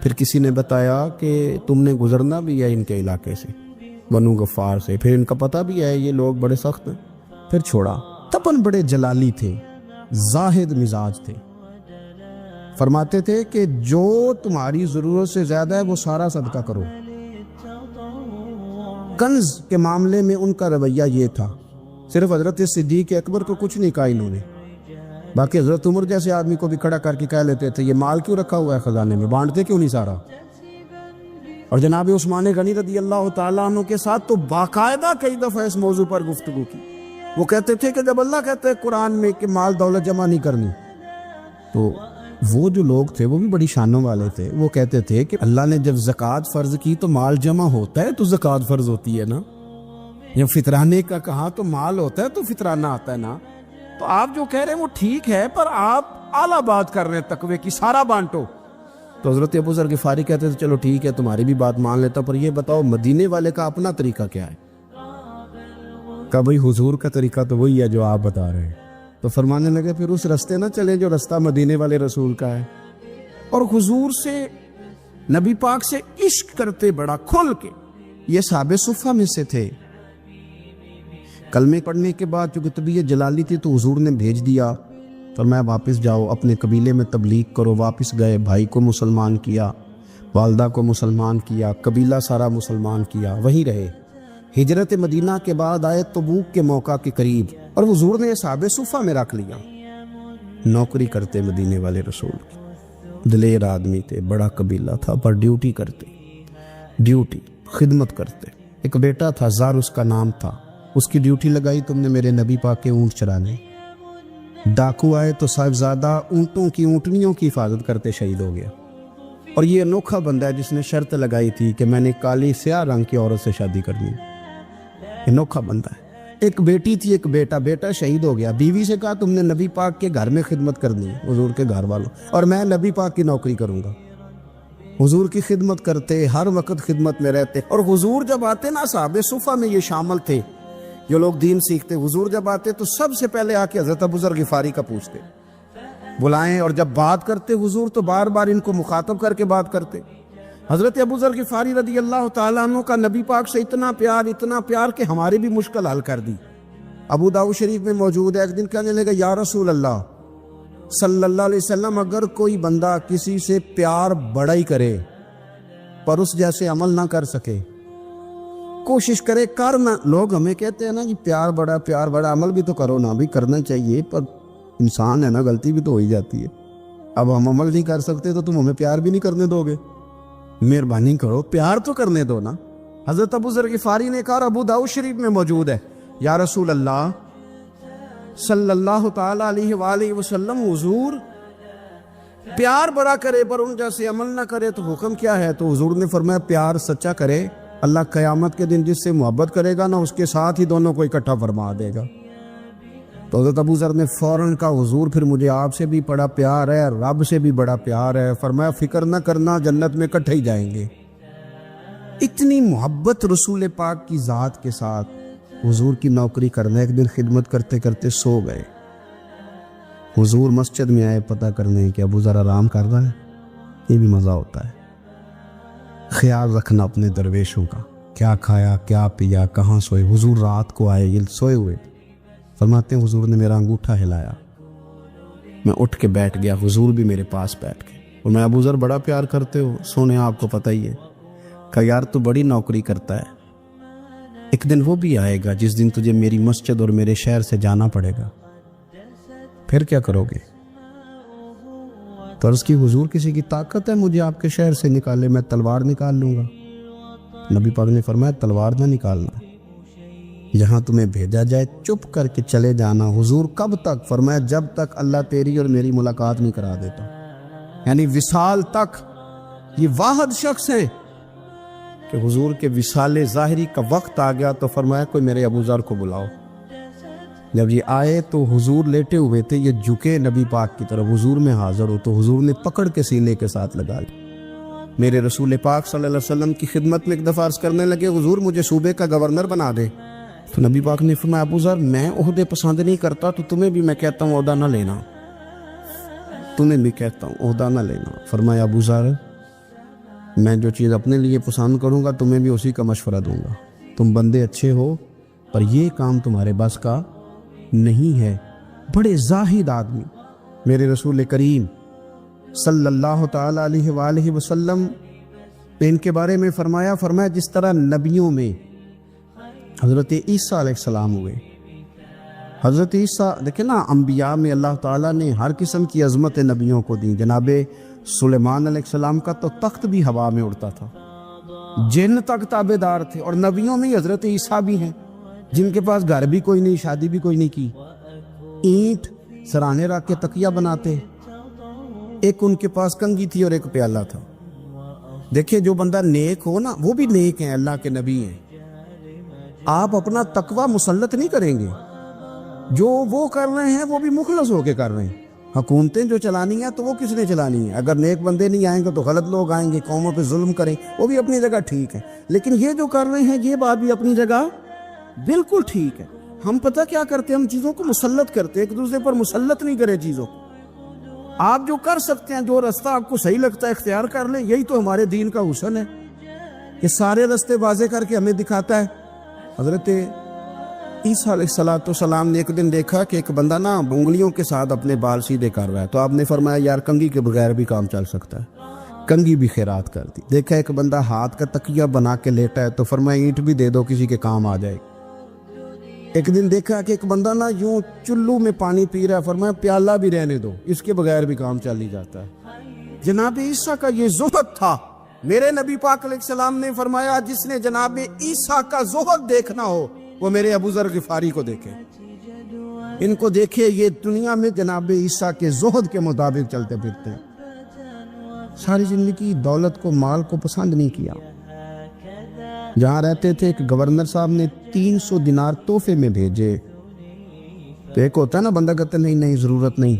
پھر کسی نے بتایا کہ تم نے گزرنا بھی ہے ان کے علاقے سے، بنو غفار سے، پھر ان کا پتہ بھی ہے یہ لوگ بڑے سخت ہیں۔ پھر چھوڑا۔ تپن بڑے جلالی تھے، زاہد مزاج تھے، فرماتے تھے کہ جو تمہاری ضرورت سے زیادہ ہے وہ سارا صدقہ کرو۔ کنز کے معاملے میں ان کا رویہ یہ تھا، صرف حضرت صدیق اکبر کو کچھ نہیں کہا انہوں نے، باقی حضرت عمر جیسے آدمی کو بھی کھڑا کر کے کہہ لیتے تھے یہ مال کیوں رکھا ہوا ہے خزانے میں، بانٹتے کیوں نہیں سارا؟ اور جناب عثمان غنی رضی اللہ تعالیٰ عنہ کے ساتھ تو باقاعدہ کئی دفعہ اس موضوع پر گفتگو کی۔ وہ کہتے تھے کہ جب اللہ کہتے ہیں قرآن میں کہ مال دولت جمع نہیں کرنی، تو وہ جو لوگ تھے وہ بھی بڑی شانوں والے تھے. وہ کہتے تھے کہ اللہ نے جب زکوٰۃ فرض کی تو مال جمع ہوتا ہے تو زکوٰۃ فرض ہوتی ہے نا. جب فطرانے کا کہا تو مال ہوتا ہے تو فطرانہ آتا ہے نا. تو آپ جو کہہ رہے ہیں وہ ٹھیک ہے، پر آپ اعلیٰ بات کر رہے ہیں تقوی کی، سارا بانٹو. تو حضرت ابو ذر غفاری کہتے تھے چلو ٹھیک ہے تمہاری بھی بات مان لیتا، پر یہ بتاؤ مدینے والے کا اپنا طریقہ کیا ہے؟ کہ بھئی حضور کا طریقہ تو وہی ہے جو آپ بتا رہے ہیں. تو فرمانے لگے پھر اس رستے نہ چلے جو رستہ مدینے والے رسول کا ہے. اور حضور سے، نبی پاک سے عشق کرتے بڑا کھل کے. یہ صحابہ صفہ میں سے تھے. کلمے پڑھنے کے بعد چونکہ طبیعت جلالی تھی تو حضور نے بھیج دیا، فرمایا واپس جاؤ اپنے قبیلے میں تبلیغ کرو. واپس گئے، بھائی کو مسلمان کیا، والدہ کو مسلمان کیا، قبیلہ سارا مسلمان کیا، وہیں رہے. ہجرت مدینہ کے بعد آئے تبوک کے موقع کے قریب، اور حضور نے صحابہ صفہ میں رکھ لیا. نوکری کرتے مدینے والے رسول کی، دلیر آدمی تھے، بڑا قبیلہ تھا، پر ڈیوٹی کرتے، ڈیوٹی خدمت کرتے. ایک بیٹا تھا زار اس کا نام تھا، اس کی ڈیوٹی لگائی تم نے میرے نبی پاک کے اونٹ چرانے. ڈاکو آئے تو صاحبزادہ اونٹوں کی، اونٹنیوں کی حفاظت کرتے شہید ہو گیا. اور یہ انوکھا بندہ ہے جس نے شرط لگائی تھی کہ میں نے کالی سیاہ رنگ کی عورت سے شادی کرنی. انوکھا بندہ ہے. ایک بیٹی تھی، ایک بیٹا، بیٹا شہید ہو گیا. بیوی سے کہا تم نے نبی پاک کے گھر میں خدمت کرنی ہے، حضور کے گھر والوں، اور میں نبی پاک کی نوکری کروں گا. حضور کی خدمت کرتے، ہر وقت خدمت میں رہتے. اور حضور جب آتے نا، صحابہ صفہ میں یہ شامل تھے جو لوگ دین سیکھتے، حضور جب آتے تو سب سے پہلے آ کے حضرت ابو ذر غفاری کا پوچھتے، بلائیں. اور جب بات کرتے حضور تو بار بار ان کو مخاطب کر کے بات کرتے. حضرت ابو ذر غفاری رضی اللہ تعالیٰ عنہ کا نبی پاک سے اتنا پیار کہ ہماری بھی مشکل حل کر دی. ابو داؤد شریف میں موجود ہے. ایک دن کہنے لگا یا رسول اللہ صلی اللہ علیہ وسلم، اگر کوئی بندہ کسی سے پیار بڑا ہی کرے پر اس جیسے عمل نہ کر سکے، کوشش کرے کرنا. لوگ ہمیں کہتے ہیں نا کہ پیار بڑا، عمل بھی تو کرو نا. بھی کرنا چاہیے، پر انسان ہے نا، غلطی بھی تو ہو ہی جاتی ہے. اب ہم عمل نہیں کر سکتے تو تم ہمیں پیار بھی نہیں کرنے دو گے؟ مہربانی کرو، پیار تو کرنے دو نا. حضرت ابو ذر غفاری نے کہا، ابو داؤد شریف میں موجود ہے، یا رسول اللہ صلی اللہ تعالیٰ علیہ وآلہ وسلم، حضور پیار بڑا کرے پر ان جیسے عمل نہ کرے تو حکم کیا ہے؟ تو حضور نے فرمایا پیار سچا کرے، اللہ قیامت کے دن جس سے محبت کرے گا نا اس کے ساتھ ہی دونوں کو اکٹھا فرما دے گا. تو حضرت ابو ذر نے فوراً کہا، حضور پھر مجھے آپ سے بھی بڑا پیار ہے، رب سے بھی بڑا پیار ہے. فرمایا فکر نہ کرنا، جنت میں اکٹھے ہی جائیں گے. اتنی محبت رسول پاک کی ذات کے ساتھ. حضور کی نوکری کرنا. ایک دن خدمت کرتے کرتے سو گئے. حضور مسجد میں آئے پتہ کرنے کہ ابو ذر آرام کر رہا ہے. یہ بھی مزہ ہوتا ہے، خیال رکھنا اپنے درویشوں کا، کیا کھایا کیا پیا، کہاں سوئے. حضور رات کو آئے، یہ سوئے ہوئے. فرماتے ہیں حضور نے میرا انگوٹھا ہلایا، میں اٹھ کے بیٹھ گیا، حضور بھی میرے پاس بیٹھ گئے. اور میں ابو ذر بڑا پیار کرتے ہو، سونے آپ کو پتہ ہی ہے. کہ یار تو بڑی نوکری کرتا ہے، ایک دن وہ بھی آئے گا جس دن تجھے میری مسجد اور میرے شہر سے جانا پڑے گا، پھر کیا کرو گے؟ تو عرض کی حضور کسی کی طاقت ہے مجھے آپ کے شہر سے نکالے؟ میں تلوار نکال لوں گا. نبی پاک نے فرمایا تلوار نہ نکالنا، جہاں تمہیں بھیجا جائے چپ کر کے چلے جانا. حضور کب تک؟ فرمایا جب تک اللہ تیری اور میری ملاقات نہیں کرا دیتا، یعنی وصال تک. یہ واحد شخص ہے کہ حضور کے وصال ظاہری کا وقت آ گیا تو فرمایا کوئی میرے ابو ذر کو بلاؤ. جب یہ آئے تو حضور لیٹے ہوئے تھے، یہ جھکے نبی پاک کی طرف، حضور میں حاضر ہو تو حضور نے پکڑ کے سینے کے ساتھ لگا لی. میرے رسول پاک صلی اللہ علیہ وسلم کی خدمت میں ایک دفعہ عرض کرنے لگے، حضور مجھے صوبے کا گورنر بنا دے. تو نبی پاک نے فرمایا ابو ذر میں عہدے پسند نہیں کرتا، تو تمہیں بھی میں کہتا ہوں عہدہ نہ لینا، تمہیں بھی کہتا ہوں عہدہ نہ لینا. فرمایا ابو ذر میں جو چیز اپنے لیے پسند کروں گا تمہیں بھی اسی کا مشورہ دوں گا. تم بندے اچھے ہو پر یہ کام تمہارے بس کا نہیں ہے. بڑے زاہد آدمی. میرے رسول کریم صلی اللہ تعالیٰ علیہ وآلہ وسلم نے ان کے بارے میں فرمایا جس طرح نبیوں میں حضرت عیسیٰ علیہ السلام ہوئے. حضرت عیسیٰ دیکھیں نا، انبیاء میں اللہ تعالیٰ نے ہر قسم کی عظمت نبیوں کو دی. جناب سلیمان علیہ السلام کا تو تخت بھی ہوا میں اڑتا تھا، جن تک تابع دار تھے. اور نبیوں میں حضرت عیسیٰ بھی ہیں جن کے پاس گھر بھی کوئی نہیں، شادی بھی کوئی نہیں کی، اینٹ سرانے رکھ کے تکیہ بناتے. ایک ان کے پاس کنگھی تھی اور ایک پیالہ تھا. دیکھیں جو بندہ نیک ہو نا وہ بھی نیک ہیں, اللہ کے نبی ہیں. آپ اپنا تقوی مسلط نہیں کریں گے, جو وہ کر رہے ہیں وہ بھی مخلص ہو کے کر رہے ہیں. حکومتیں جو چلانی ہیں تو وہ کس نے چلانی ہے؟ اگر نیک بندے نہیں آئیں گے تو غلط لوگ آئیں گے, قوموں پہ ظلم کریں, وہ بھی اپنی جگہ ٹھیک ہے. لیکن یہ جو کر رہے ہیں یہ بات بھی اپنی جگہ بالکل ٹھیک ہے. ہم پتہ کیا کرتے ہیں, ہم چیزوں کو مسلط کرتے ہیں, ایک دوسرے پر مسلط نہیں کرے چیزوں کو. آپ جو کر سکتے ہیں, جو رستہ آپ کو صحیح لگتا ہے اختیار کر لیں. یہی تو ہمارے دین کا حسن ہے کہ سارے رستے واضح کر کے ہمیں دکھاتا ہے. حضرت عیسیٰ علیہ السلام نے ایک دن دیکھا کہ ایک بندہ نا انگلیوں کے ساتھ اپنے بال سیدھے کر رہا ہے, تو آپ نے فرمایا یار کنگھی کے بغیر بھی کام چل سکتا ہے. کنگھی بھی خیرات کر دی. دیکھا ایک بندہ ہاتھ کا تکیہ بنا کے لیٹا ہے, تو فرمایا اینٹ بھی دے دو, کسی کے کام آ جائے. ایک دن دیکھا کہ ایک بندہ نا یوں چلو میں پانی پی رہا ہے, فرمایا پیالہ بھی رہنے دو, اس کے بغیر بھی کام چل ہی جاتا ہے. جناب عیسیٰ کا یہ زہد تھا. میرے نبی پاک علیہ السلام نے فرمایا جس نے جناب عیسیٰ کا زہد دیکھنا ہو وہ میرے ابو ذر غفاری کو دیکھے. ان کو دیکھے, یہ دنیا میں جناب عیسیٰ کے زہد کے مطابق چلتے پھرتے ہیں. ساری زندگی دولت کو, مال کو پسند نہیں کیا. جہاں رہتے تھے ایک گورنر صاحب نے 300 دینار تحفے میں بھیجے. تو ایک ہوتا ہے نا بندہ کہتا نہیں نہیں ضرورت نہیں.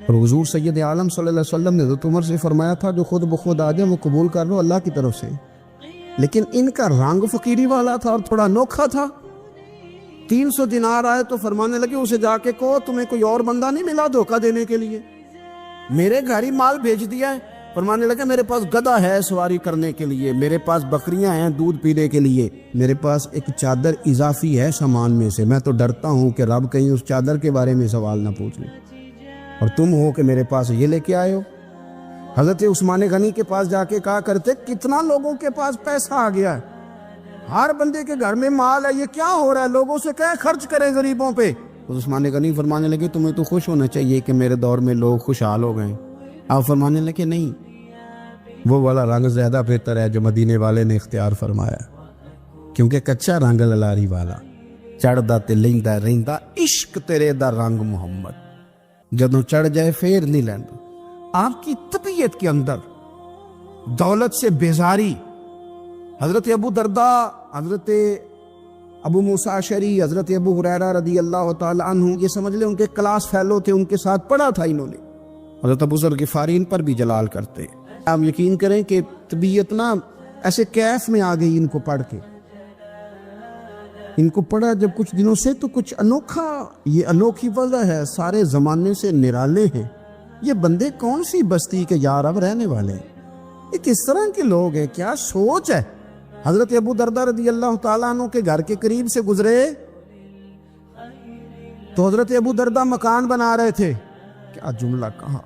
اور حضور سید عالم صلی اللہ علیہ وسلم نے حضرت عمر سے فرمایا تھا جو خود بخود آ جائے وہ قبول کر لو اللہ کی طرف سے. لیکن ان کا رنگ فقیری والا تھا اور تھوڑا انوکھا تھا. 300 دینار آئے تو فرمانے لگے اسے جا کے کہو تمہیں کوئی اور بندہ نہیں ملا دھوکہ دینے کے لیے, میرے گھر ہی مال بھیج دیا ہے. فرمانے لگے میرے پاس گدھا ہے سواری کرنے کے لیے, میرے پاس بکریاں ہیں دودھ پینے کے لیے, میرے پاس ایک چادر اضافی ہے سامان میں سے, میں تو ڈرتا ہوں کہ رب کہیں اس چادر کے بارے میں سوال نہ پوچھ لیں, اور تم ہو کہ میرے پاس یہ لے کے آئے ہو. حضرت عثمان غنی کے پاس جا کے کہا کرتے کتنا لوگوں کے پاس پیسہ آ گیا ہے, ہر بندے کے گھر میں مال ہے, یہ کیا ہو رہا ہے, لوگوں سے کہیں خرچ کریں غریبوں پہ. عثمان غنی فرمانے لگے تمہیں تو خوش ہونا چاہیے کہ میرے دور میں لوگ خوشحال ہو گئے. آپ فرمانے لگے نہیں, وہ والا رنگ زیادہ بہتر ہے جو مدینے والے نے اختیار فرمایا, کیونکہ کچا رنگ للاری والا چڑھدا تے لیندا رہندا عشق تیرے دا رنگ محمد, جدوں چڑھ جائے پھر نہیں لیندا. آپ کی طبیعت کے اندر دولت سے بیزاری. حضرت ابو درداء, حضرت ابو موسیٰ اشعری, حضرت ابو ہریرہ رضی اللہ تعالی عنہ, یہ سمجھ لیں ان کے کلاس فیلو تھے, ان کے ساتھ پڑھا تھا انہوں نے. حضرت ابو ذر غفاری ان پر بھی جلال کرتے. آپ یقین کریں کہ طبیعت نا ایسے کیف میں آ گئی ان کو پڑھ کے. ان کو پڑھا جب کچھ دنوں سے تو کچھ انوکھا, یہ انوکھی وجہ ہے, سارے زمانے سے نرالے ہیں. یہ بندے کون سی بستی کے یار اب رہنے والے ہیں, یہ کس طرح کے لوگ ہیں, کیا سوچ ہے. حضرت ابو درداء رضی اللہ تعالیٰ عنہ کے گھر کے قریب سے گزرے تو حضرت ابو درداء مکان بنا رہے تھے. کیا جملہ کہا,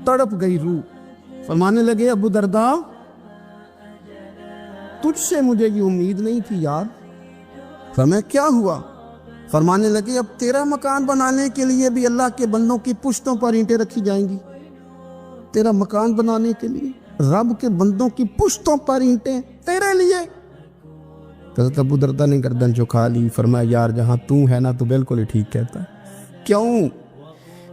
تڑپ گئی روح. فرمانے لگے ابو درداء تجھ سے مجھے یہ امید نہیں تھی یار. فرمایا کیا ہوا؟ فرمانے لگے اب تیرا مکان بنانے کے لیے بھی اللہ کے بندوں کی پشتوں پر اینٹیں رکھی جائیں گی. تیرا مکان بنانے کے لیے رب کے بندوں کی پشتوں پر اینٹیں تیرے لیے. حضرت ابو درداء نے گردن جھکا لی. فرمایا یار جہاں تو ہے نا تو بالکل ہی ٹھیک کہتا ہے. کیوں؟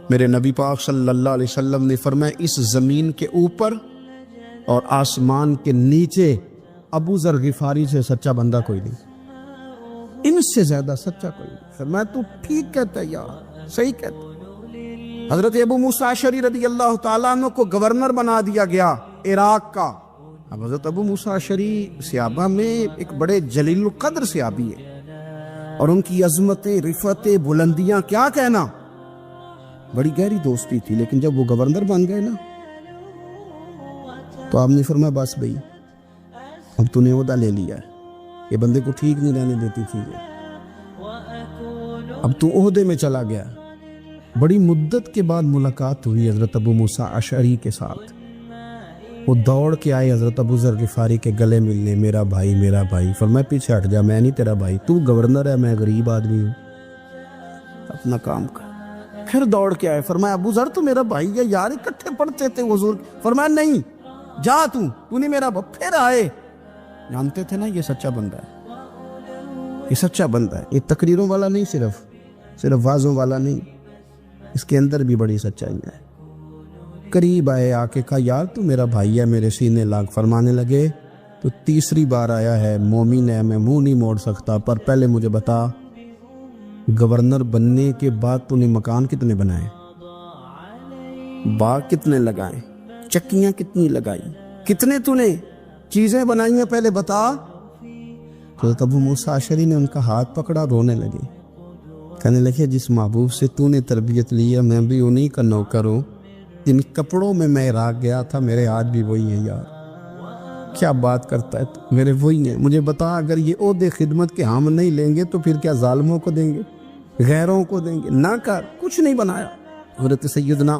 میرے نبی پاک صلی اللہ علیہ وسلم نے فرمایا اس زمین کے اوپر اور آسمان کے نیچے ابو ذر غفاری سے سچا بندہ کوئی نہیں, ان سے زیادہ سچا کوئی نہیں. فرمایا تو ٹھیک کہتا ہے یار, صحیح کہتا ہے. حضرت ابو موسیٰ اشعری رضی اللہ تعالیٰ عنہ کو گورنر بنا دیا گیا عراق کا. اب حضرت ابو موسیٰ اشعری صحابہ میں ایک بڑے جلیل القدر صحابی ہے, اور ان کی عظمتیں, رفعتیں, بلندیاں کیا کہنا, بڑی گہری دوستی تھی. لیکن جب وہ گورنر بن گئے نا تو آپ نے فرمایا بس بھئی اب تو نے عہدہ لے لیا ہے, یہ بندے کو ٹھیک نہیں رہنے دیتی تھی, اب تو عہدے میں چلا گیا. بڑی مدت کے بعد ملاقات ہوئی حضرت ابو موسیٰ اشعری کے ساتھ. وہ دوڑ کے آئے حضرت ابو ذر غفاری کے گلے ملنے, میرا بھائی میرا بھائی. فرمایا پیچھے ہٹ جا, میں نہیں تیرا بھائی, تو گورنر ہے, میں غریب آدمی ہوں, اپنا کام کر. پھر دوڑ کے آئے. فرمایا ابو ذر تو میرا بھائی ہے یار, اکٹھے پڑھتے تھے حضور. فرمایا نہیں جا, تو نہیں میرا بھائی. پھر آئے. جانتے تھے نا یہ سچا بندہ ہے, یہ سچا بندہ ہے, یہ تقریروں والا نہیں, صرف وعظوں والا نہیں, اس کے اندر بھی بڑی سچائی ہے. قریب آئے, آ کے کہا یار تو میرا بھائی ہے, میرے سینے لاگ. فرمانے لگے تو تیسری بار آیا ہے, مومن ہے, میں منہ نہیں موڑ سکتا, پر پہلے مجھے بتا گورنر بننے کے بعد تو نے مکان کتنے بنائے, باغ کتنے لگائے, چکیاں کتنی لگائی, کتنے تو نے چیزیں بنائی ہیں, پہلے بتا. حضرت ابو موسیٰ اشعری نے ان کا ہاتھ پکڑا, رونے لگے, کہنے لگے جس محبوب سے تو نے تربیت لی ہے میں بھی انہی کا نوکر ہوں, جن کپڑوں میں میں عراق گیا تھا میرے ہاتھ بھی وہی ہیں یار. کیا بات کرتا ہے تو, میرے وہی ہیں. مجھے بتا اگر یہ عہدے خدمت کے ہم نہیں لیں گے تو پھر کیا ظالموں کو دیں گے, غیروں کو دیں گے؟ نہ کر, کچھ نہیں بنایا. حضرت سیدنا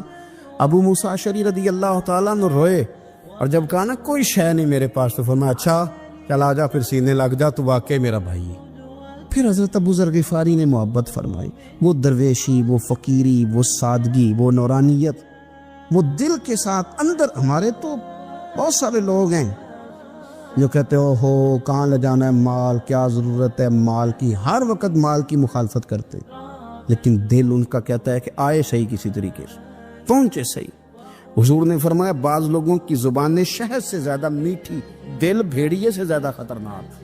ابو موسیٰ اشعری رضی اللہ تعالیٰ نے روئے, اور جب کہا نا کوئی شے نہیں میرے پاس, تو فرمایا اچھا چل آ جا, پھر سینے لگ جا, تو واقعی میرا بھائی ہے. پھر حضرت ابو ذر غفاری نے محبت فرمائی, وہ درویشی, وہ فقیری, وہ سادگی, وہ نورانیت, وہ دل کے ساتھ اندر. ہمارے تو بہت سارے لوگ ہیں جو کہتے ہو کہاں لے جانا ہے مال, کیا ضرورت ہے مال کی, ہر وقت مال کی مخالفت کرتے, لیکن دل ان کا کہتا ہے کہ آئے صحیح, کسی طریقے سے پہنچے صحیح. حضور نے فرمایا بعض لوگوں کی زبانیں شہد سے زیادہ میٹھی, دل بھیڑیے سے زیادہ خطرناک.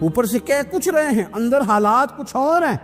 اوپر سے کہہ کچھ رہے ہیں, اندر حالات کچھ اور ہیں.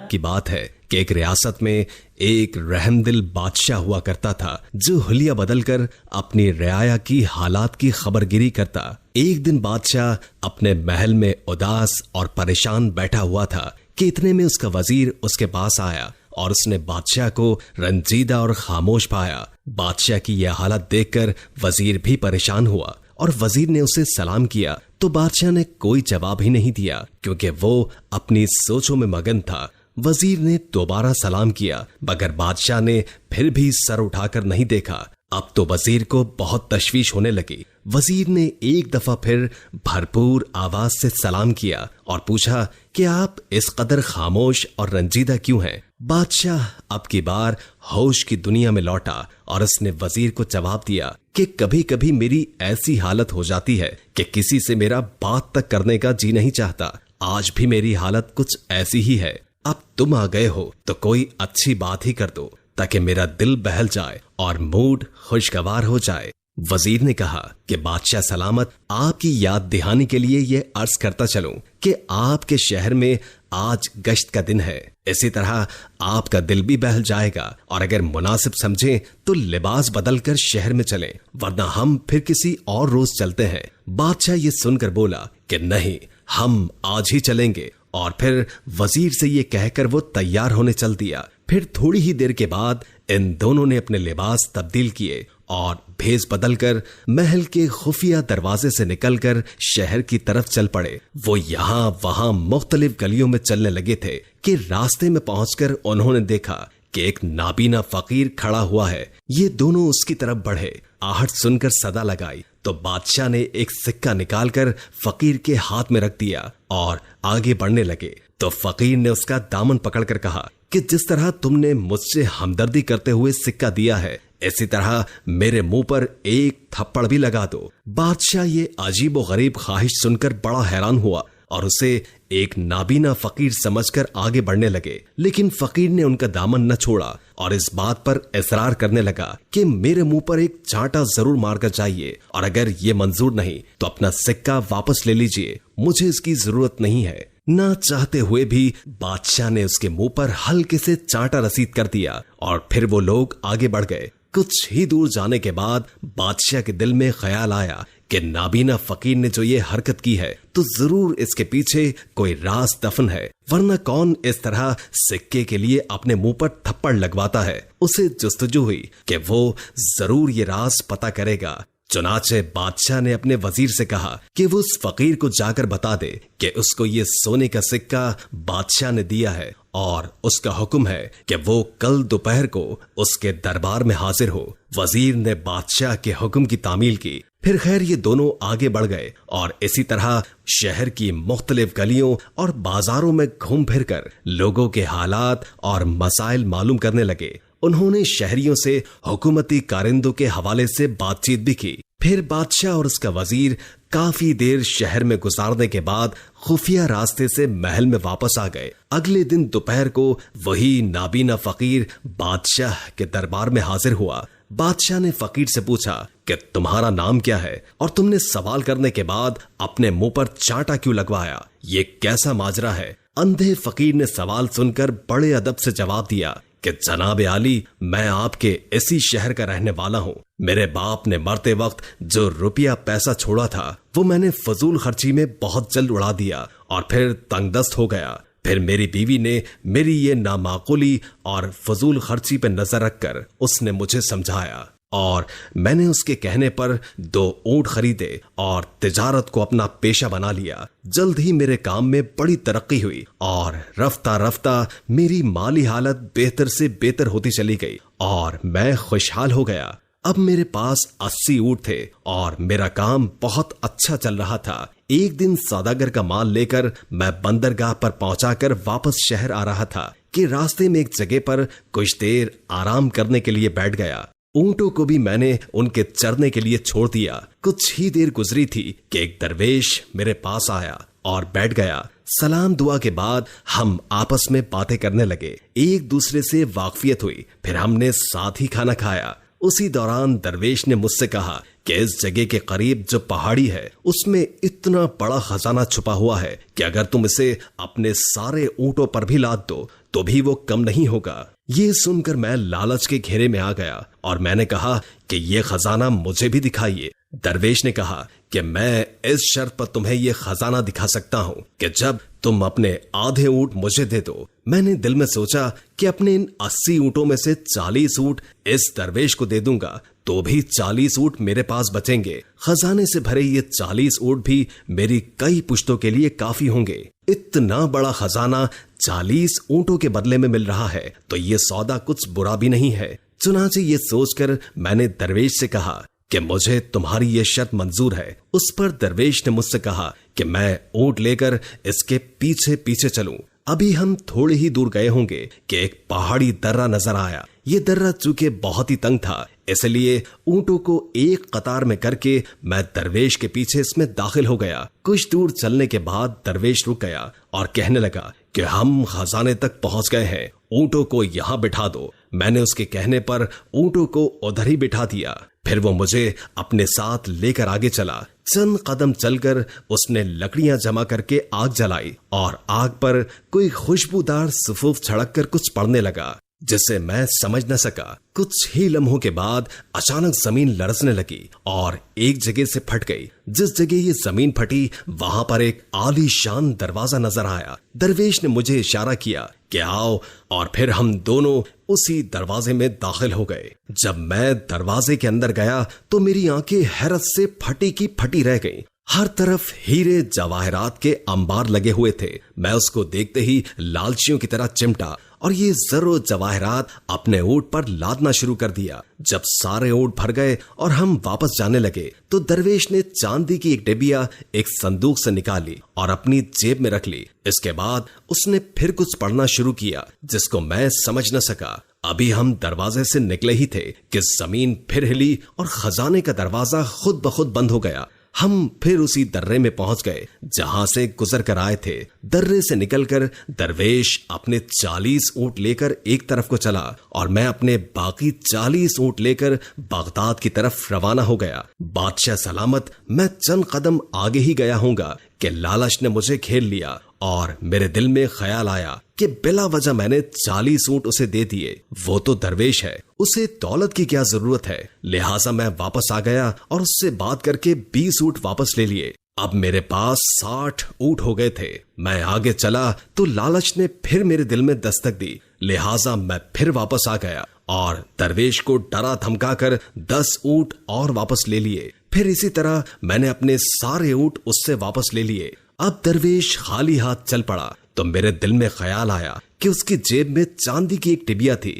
کی بات ہے کہ ایک ریاست میں ایک رحم دل بادشاہ ہوا کرتا تھا جو حلیہ بدل کر اپنی رعایا کی حالات کی خبر گیری کرتا. ایک دن بادشاہ اپنے محل میں اداس اور پریشان بیٹھا ہوا تھا کہ اتنے میں اس کا وزیر اس کے پاس آیا اور اس نے بادشاہ کو رنجیدہ اور خاموش پایا. بادشاہ کی یہ حالت دیکھ کر وزیر بھی پریشان ہوا اور وزیر نے اسے سلام کیا تو بادشاہ نے کوئی جواب ہی نہیں دیا کیونکہ وہ اپنی سوچوں میں مگن تھا. وزیر نے دوبارہ سلام کیا مگر بادشاہ نے پھر بھی سر اٹھا کر نہیں دیکھا. اب تو وزیر کو بہت تشویش ہونے لگی. وزیر نے ایک دفعہ پھر بھرپور آواز سے سلام کیا اور پوچھا کہ آپ اس قدر خاموش اور رنجیدہ کیوں ہیں؟ بادشاہ اب کی بار ہوش کی دنیا میں لوٹا اور اس نے وزیر کو جواب دیا کہ کبھی کبھی میری ایسی حالت ہو جاتی ہے کہ کسی سے میرا بات تک کرنے کا جی نہیں چاہتا. آج بھی میری حالت کچھ ایسی ہی ہے. اب تم آ گئے ہو تو کوئی اچھی بات ہی کر دو تاکہ میرا دل بہل جائے اور موڈ خوشگوار ہو جائے. وزیر نے کہا کہ بادشاہ سلامت, آپ کی یاد دہانی کے لیے یہ عرض کرتا چلوں کہ آپ کے شہر میں آج گشت کا دن ہے. اسی طرح آپ کا دل بھی بہل جائے گا اور اگر مناسب سمجھیں تو لباس بدل کر شہر میں چلیں, ورنہ ہم پھر کسی اور روز چلتے ہیں. بادشاہ یہ سن کر بولا کہ نہیں, ہم آج ہی چلیں گے. اور پھر وزیر سے یہ کہہ کر وہ تیار ہونے چل دیا. پھر تھوڑی ہی دیر کے بعد ان دونوں نے اپنے لباس تبدیل کیے اور بھیس بدل کر محل کے خفیہ دروازے سے نکل کر شہر کی طرف چل پڑے. وہ یہاں وہاں مختلف گلیوں میں چلنے لگے تھے کہ راستے میں پہنچ کر انہوں نے دیکھا کہ ایک نابینا فقیر کھڑا ہوا ہے. یہ دونوں اس کی طرف بڑھے. آہٹ سن کر صدا لگائی تو بادشاہ نے ایک سکہ نکال کر فقیر کے ہاتھ میں رکھ دیا اور آگے بڑھنے لگے. تو فقیر نے اس کا دامن پکڑ کر کہا کہ جس طرح تم نے مجھ سے ہمدردی کرتے ہوئے سکہ دیا ہے اسی طرح میرے منہ پر ایک تھپڑ بھی لگا دو. بادشاہ یہ عجیب و غریب خواہش سن کر بڑا حیران ہوا اور اسے ایک نابینا فقیر سمجھ کر آگے بڑھنے لگے. لیکن فقیر نے ان کا دامن نہ چھوڑا اور اس بات پر اصرار کرنے لگا کہ میرے منہ پر ایک چانٹا ضرور مار کر چاہیے, اور اگر یہ منظور نہیں تو اپنا سکہ واپس لے لیجئے, مجھے اس کی ضرورت نہیں ہے. نہ چاہتے ہوئے بھی بادشاہ نے اس کے منہ پر ہلکے سے چانٹا رسید کر دیا اور پھر وہ لوگ آگے بڑھ گئے. کچھ ہی دور جانے کے بعد بادشاہ کے دل میں خیال آیا کہ نابینا فقیر نے جو یہ حرکت کی ہے تو ضرور اس کے پیچھے کوئی راز دفن ہے, ورنہ کون اس طرح سکے کے لیے اپنے منہ پر تھپڑ لگواتا ہے. اسے جستجو ہوئی کہ وہ ضرور یہ راز پتہ کرے گا. چنانچہ بادشاہ نے اپنے وزیر سے کہا کہ وہ اس فقیر کو جا کر بتا دے کہ اس کو یہ سونے کا سکہ بادشاہ نے دیا ہے اور اس کا حکم ہے کہ وہ کل دوپہر کو اس کے دربار میں حاضر ہو. وزیر نے بادشاہ کے حکم کی تعمیل کی. پھر خیر یہ دونوں آگے بڑھ گئے اور اسی طرح شہر کی مختلف گلیوں اور بازاروں میں گھوم پھر کر لوگوں کے حالات اور مسائل معلوم کرنے لگے. انہوں نے شہریوں سے حکومتی کارندوں کے حوالے سے بات چیت بھی کی. پھر بادشاہ اور اس کا وزیر کافی دیر شہر میں گزارنے کے بعد خفیہ راستے سے محل میں واپس آ گئے۔ اگلے دن دوپہر کو وہی نابینا فقیر بادشاہ کے دربار میں حاضر ہوا۔ بادشاہ نے فقیر سے پوچھا کہ تمہارا نام کیا ہے اور تم نے سوال کرنے کے بعد اپنے منہ پر چانٹا کیوں لگوایا؟ یہ کیسا ماجرا ہے؟ اندھے فقیر نے سوال سن کر بڑے ادب سے جواب دیا کہ جناب عالی، میں آپ کے اسی شہر کا رہنے والا ہوں۔ میرے باپ نے مرتے وقت جو روپیہ پیسہ چھوڑا تھا وہ میں نے فضول خرچی میں بہت جلد اڑا دیا اور پھر تنگ دست ہو گیا۔ پھر میری بیوی نے میری یہ نامعقولی اور فضول خرچی پہ نظر رکھ کر اس نے مجھے سمجھایا اور میں نے اس کے کہنے پر 2 اونٹ خریدے اور تجارت کو اپنا پیشہ بنا لیا۔ جلد ہی میرے کام میں بڑی ترقی ہوئی اور رفتہ رفتہ میری مالی حالت بہتر سے بہتر ہوتی چلی گئی اور میں خوشحال ہو گیا۔ اب میرے پاس 80 اونٹ تھے اور میرا کام بہت اچھا چل رہا تھا۔ ایک دن سوداگر کا مال لے کر میں بندرگاہ پر پہنچا کر واپس شہر آ رہا تھا کہ راستے میں ایک جگہ پر کچھ دیر آرام کرنے کے لیے بیٹھ گیا۔ اونٹوں کو بھی میں نے ان کے چرنے کے لیے چھوڑ دیا۔ کچھ ہی دیر گزری تھی کہ ایک درویش میرے پاس آیا اور بیٹھ گیا۔ سلام دعا کے بعد ہم آپس میں باتیں کرنے لگے، ایک دوسرے سے واقفیت ہوئی، پھر ہم نے ساتھ ہی کھانا کھایا۔ اسی دوران درویش نے مجھ سے کہا کہ اس جگہ کے قریب جو پہاڑی ہے اس میں اتنا بڑا خزانہ چھپا ہوا ہے کہ اگر تم اسے اپنے سارے اونٹوں پر بھی لاد دو تو بھی وہ کم نہیں ہوگا۔ یہ سن کر میں لالچ کے گھیرے میں آ گیا اور میں نے کہا کہ یہ خزانہ مجھے بھی دکھائیے۔ درویش نے کہا کہ میں اس شرط پر تمہیں یہ خزانہ دکھا سکتا ہوں کہ جب تم اپنے آدھے اونٹ مجھے دے دو۔ میں نے دل میں سوچا کہ اپنے ان 80 اونٹوں میں سے 40 اونٹ اس درویش کو دے دوں گا تو بھی 40 اونٹ میرے پاس بچیں گے۔ خزانے سے بھرے یہ 40 اونٹ بھی میری کئی پشتوں کے لیے کافی ہوں گے۔ اتنا بڑا خزانہ 40 اونٹوں کے بدلے میں مل رہا ہے تو یہ سودا کچھ برا بھی نہیں ہے۔ چنانچہ یہ سوچ کر میں نے درویش سے کہا کہ مجھے تمہاری یہ شرط منظور ہے۔ اس پر درویش نے مجھ سے کہا کہ میں اونٹ لے کر اس کے پیچھے پیچھے چلوں۔ ابھی ہم تھوڑے ہی دور گئے ہوں گے کہ ایک پہاڑی درہ نظر آیا۔ یہ درہ چونکہ بہت ہی تنگ تھا اس لیے اونٹوں کو ایک قطار میں کر کے میں درویش کے پیچھے اس میں داخل ہو گیا۔ کچھ دور چلنے کے بعد درویش رک گیا اور کہنے لگا کہ ہم خزانے تک پہنچ گئے ہیں، اونٹوں کو یہاں بٹھا دو۔ میں نے اس کے کہنے پر اونٹوں کو ادھر ہی بٹھا دیا۔ پھر وہ مجھے اپنے ساتھ لے کر آگے چلا۔ چند قدم چل کر اس نے لکڑیاں جمع کر کے آگ جلائی اور آگ پر کوئی خوشبودار سفوف چھڑک کر کچھ پڑنے لگا جسے میں سمجھ نہ سکا۔ کچھ ہی لمحوں کے بعد اچانک زمین لرزنے لگی اور ایک جگہ سے پھٹ گئی۔ جس جگہ یہ زمین پھٹی وہاں پر ایک عالی شان دروازہ نظر آیا۔ درویش نے مجھے اشارہ کیا کہ آؤ اور پھر ہم دونوں اسی دروازے میں داخل ہو گئے۔ جب میں دروازے کے اندر گیا تو میری آنکھیں حیرت سے پھٹی کی پھٹی رہ گئیں۔ ہر طرف ہیرے جواہرات کے انبار لگے ہوئے تھے۔ میں اس کو دیکھتے ہی لالچیوں کی طرح چمٹا اور یہ زر و جواہرات اپنے اونٹ پر لادنا شروع کر دیا۔ جب سارے اونٹ بھر گئے اور ہم واپس جانے لگے تو درویش نے چاندی کی ایک ڈبیا ایک صندوق سے نکالی اور اپنی جیب میں رکھ لی۔ اس کے بعد اس نے پھر کچھ پڑھنا شروع کیا جس کو میں سمجھ نہ سکا۔ ابھی ہم دروازے سے نکلے ہی تھے کہ زمین پھر ہلی اور خزانے کا دروازہ خود بخود بند ہو گیا۔ ہم پھر اسی درے میں پہنچ گئے جہاں سے گزر کر آئے تھے۔ درے سے نکل کر درویش اپنے 40 اونٹ لے کر ایک طرف کو چلا اور میں اپنے باقی 40 اونٹ لے کر بغداد کی طرف روانہ ہو گیا۔ بادشاہ سلامت میں چند قدم آگے ہی گیا ہوں گا کہ لالچ نے مجھے گھیر لیا اور میرے دل میں خیال آیا کہ بلا وجہ میں نے 40 اونٹ اسے دے دیے۔ وہ تو درویش ہے، اسے دولت کی کیا ضرورت ہے؟ لہٰذا میں واپس آ گیا اور اس سے بات کر کے 20 اونٹ واپس لے لیے۔ اب میرے پاس 60 اونٹ ہو گئے تھے۔ میں آگے چلا تو لالچ نے پھر میرے دل میں دستک دی، لہٰذا میں پھر واپس آ گیا اور درویش کو ڈرا دھمکا کر 10 اونٹ اور واپس لے لیے۔ پھر اسی طرح میں نے اپنے سارے اونٹ اس سے واپس لے لیے۔ اب درویش خالی ہاتھ چل پڑا تو میرے دل میں خیال آیا کہ اس کی جیب میں چاندی کی ایک ٹبیا تھی۔